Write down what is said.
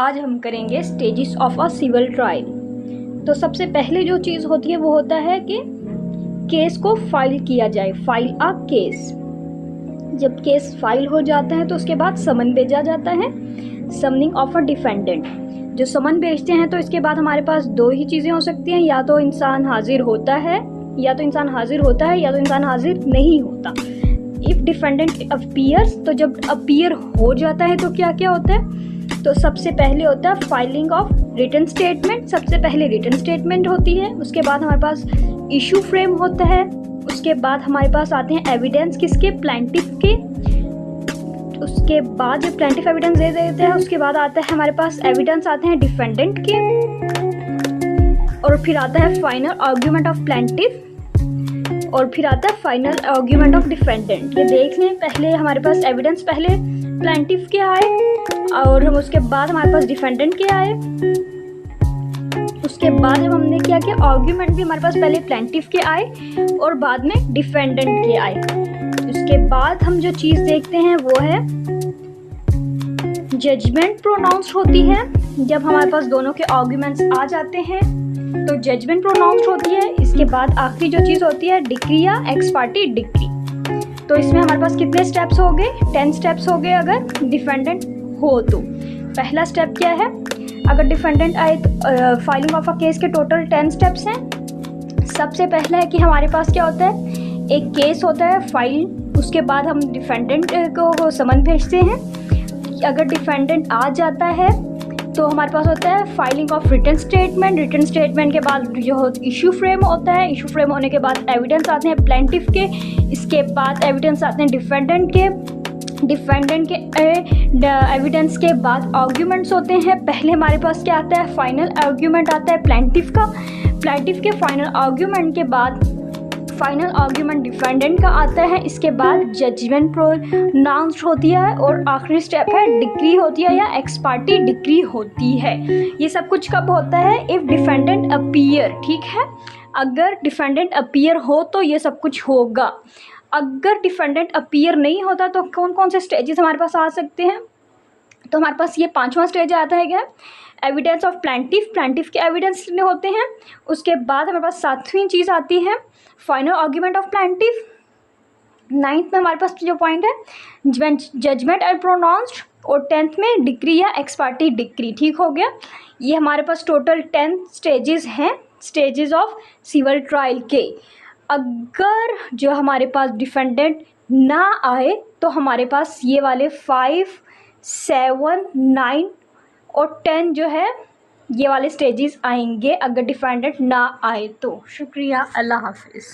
आज हम करेंगे stages of a civil trial. तो सबसे पहले जो चीज़ होती है वो होता है कि केस को फाइल किया जाए, फाइल अ केस। जब केस फाइल हो जाता है तो उसके बाद समन भेजा जाता है, समनिंग ऑफ अ डिफेंडेंट। जो समन भेजते हैं तो इसके बाद हमारे पास दो ही चीज़ें हो सकती हैं, या तो इंसान हाजिर होता है या तो इंसान हाजिर नहीं होता। इफ़ डिफेंडेंट अपीयर्स, तो जब अपीयर हो जाता है तो क्या क्या होता है? तो सबसे पहले होता है फाइलिंग ऑफ रिटन स्टेटमेंट। सबसे पहले रिटन स्टेटमेंट होती है, उसके बाद हमारे पास इशू फ्रेम होता है, उसके बाद हमारे पास आते हैं एविडेंस किसके, प्लेंटिफ के। उसके बाद जब प्लेंटिफ एविडेंस दे देते हैं उसके बाद आता है हमारे पास एविडेंस आते हैं डिफेंडेंट के, और फिर आता है फाइनल आर्ग्यूमेंट ऑफ प्लेंटिफ, और फिर आता है फाइनल आर्ग्यूमेंट ऑफ डिफेंडेंट। ये देख लें, पहले हमारे पास एविडेंस पहले प्लेंटिफ के आए और हम उसके बाद हमारे पास डिफेंडेंट के आए। उसके बाद जब हमने क्या किया, आर्ग्यूमेंट भी हमारे पास पहले प्लेंटिफ के आए और बाद में डिफेंडेंट के आए। उसके बाद हम जो चीज़ देखते हैं वो है जजमेंट प्रोनाउंस होती है। जब हमारे पास दोनों के आर्ग्यूमेंट्स आ जाते हैं तो जजमेंट प्रोनाउंस होती है। इसके बाद आखिरी जो चीज़ होती है डिक्री या एक्स पार्टी डिक्री। तो इसमें हमारे पास कितने स्टेप्स हो गए? 10 स्टेप्स हो गए अगर डिफेंडेंट हो तो। पहला स्टेप क्या है, अगर डिफेंडेंट आए तो फाइलिंग ऑफ अ केस के टोटल 10 स्टेप्स हैं। सबसे पहला है कि हमारे पास क्या होता है, एक केस होता है फाइल, उसके बाद हम डिफेंडेंट को समन भेजते हैं। अगर डिफेंडेंट आ जाता है तो हमारे पास होता है filing of written statement. Written statement के बाद जो इशू फ्रेम होता है, इशू फ्रेम होने के बाद एविडेंस आते हैं प्लेंटिफ के, इसके बाद एविडेंस आते हैं डिफेंडेंट के एविडेंस के बाद आर्ग्यूमेंट्स होते हैं। पहले हमारे पास क्या आता है, फाइनल आर्ग्यूमेंट आता है प्लेंटिफ का, प्लेंटिफ के फाइनल आर्ग्यूमेंट के बाद फाइनल आर्ग्यूमेंट डिफेंडेंट का आता है। इसके बाद जजमेंट प्रोनाउंस्ड होती है और आखिरी स्टेप है डिक्री होती है या एक्स पार्टी डिक्री होती है। ये सब कुछ कब होता है, इफ़ डिफेंडेंट अपीयर। ठीक है, अगर डिफेंडेंट अपीयर हो तो ये सब कुछ होगा। अगर डिफेंडेंट अपीयर नहीं होता तो कौन कौन से स्टेजेस हमारे पास आ सकते हैं? तो हमारे पास ये 5वां स्टेज आता है क्या, एविडेंस ऑफ प्लेंटिफ के एविडेंस होते हैं। उसके बाद हमारे पास 7वीं चीज़ आती है final argument of plaintiff. 9th में हमारे पास जो पॉइंट है जजमेंट एंड प्रोनाउंस्ड, और 10th में डिक्री या एक्स पार्टी डिक्री। ठीक हो गया, ये हमारे पास टोटल 10 स्टेजेस हैं, स्टेजेस ऑफ सिविल ट्रायल के। अगर जो हमारे पास डिफेंडेंट ना आए तो हमारे पास ये वाले 5, 7, 9 और 10 जो है ये वाले स्टेजेस आएंगे अगर डिफेंडेंट ना आए तो। शुक्रिया, अल्लाह हाफिज़।